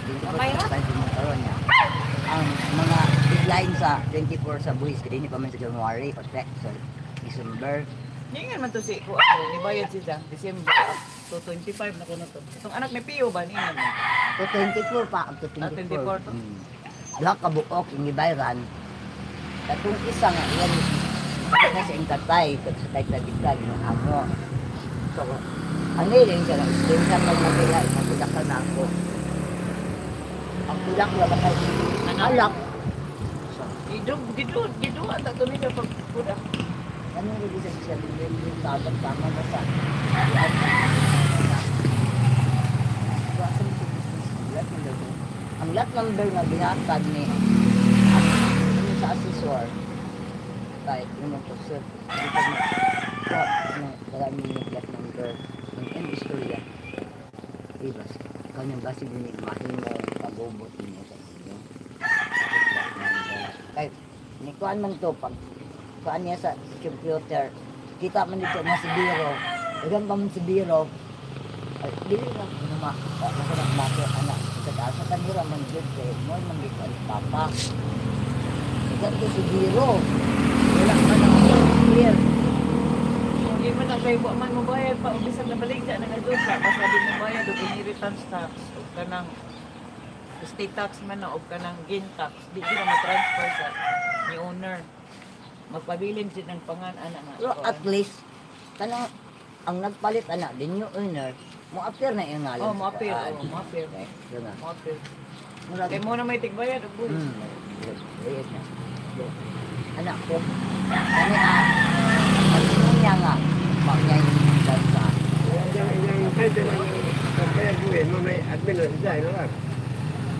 24 karon niya. Ang mga deadline sa 24 sa buhis kaya hindi pa man sa January o so December. Hindi nga man to si ko nibayad siya December. So 25 na ko na to. Itong anak ni Pio ba niya man? To 24 pa up to 24. Black ka buok yung ibayran. Katong isa nga yan na sa intatay kag sa kahit nabiglag ng amo. So ano yun siya lang din sa pagmabila magbudak ka na ako. Ang budak na ba kayo? Alak. Gido ata to nila pag budak. Ano yung isa siya din yung tabang tama na sa ang lot number na binatag ni sa assessor kahit yung mag-posir marami yung lot number yung istorya diba kanyang basi din imahin mo pag-ubot niya sa inyo kahit nikuan man to pag kuan niya sa computer kita man dito na si Biro ilan pa man si Biro dili na masarap makyo anak sa kanila man good kay mo man dito ang papa ilan to si Biro wala man ang clear hindi man na kayo man mo bayad pa ubisan na balik na nagadusa basta di mo bayad og inheritance tax o kanang estate tax man na o kanang gain tax di na ma-transfer sa ni owner magpabilin siya ng pangan-anak nga. So at least, kanang ang nagpalit anak din yung owner, mo appear na yung ngalan. Oh, mo appear. Mo appear. Kaya mo na may tigbayad, buhis. Yes na. Anak ko, kani ang niya nga, maknya yung dansa. Yung kahit na pagbayad buhin, may admin na siya, ano lang?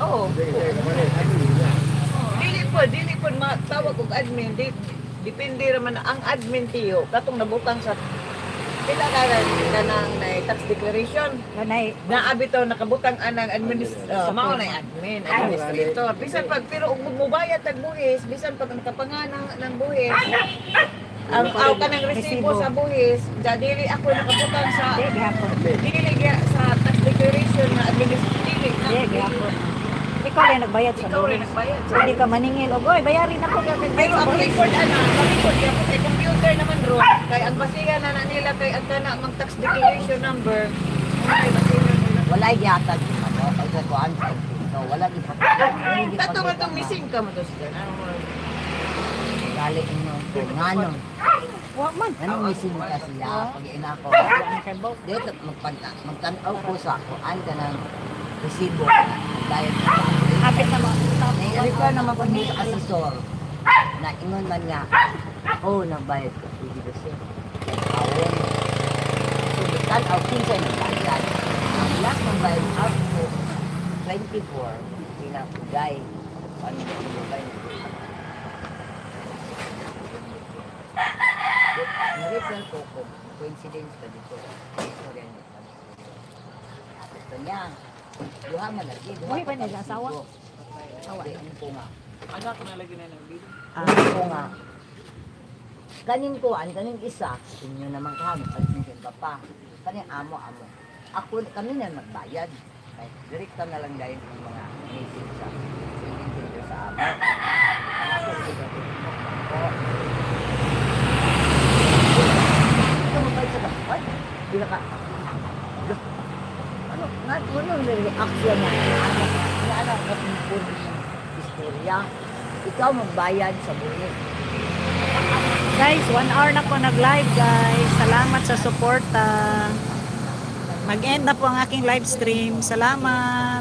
Oo. Dili po matawag og admin, depende raman ang admin tiyo katong nabutang sa pila kanang tax declaration naabi to nakabutang anang mao na administrator bisan pag pero ug mobayad tag buhis bisan pag nakapanganan ng buhis ang kanang resibo sa buhis dili ako nakabutang sa dili sa tax declaration na administrative ikaw rin nagbayad sa buhis. Hindi ka maningil. O, boy, bayarin ako. Pero ang record, record yan. Kasi computer naman ron. Kaya ang basihan na nila kay ang na mag-tax declaration number. Wala yata. Pagkakuan sa ito. Wala ipapagkakuan. Tato ba itong missing ka mo to siya? Galing nyo. Nganong. Wag man. Nganong missing ka sila. Pag-iina ko. Dito, magtanaw ko sa kuan ka ng resibo dahil Kapit na mga nai-refer naman ko dito sa asesor na ingon man nga nagbayad ko 20% awon so bitan aw kinsay nagbayad ang last ng bayad up to 24 pinapugay ano yung bayad na-refer ko kung coincidence ka dito istorya niya ito niya duha man lagi. Buhay pa niya sa asawa? Awa. Ang po nga. Anak na lagi na ng video. Ang po nga. Kaning kuan, kaning isa, inyo naman kami, pagsinsin ka pa. Kaning amo. Ako, kami na magbayad. Ay, direkta na lang dahil ng mga meeting sa amo. Ako, ito magbayad sa kapag. Di na ka. Ano yung reaction na anak na pimpun yung istorya ikaw magbayad sa buhit guys, 1 hour na po nag-live guys. Salamat sa suporta. Mag-end na po ang aking live stream. Salamat.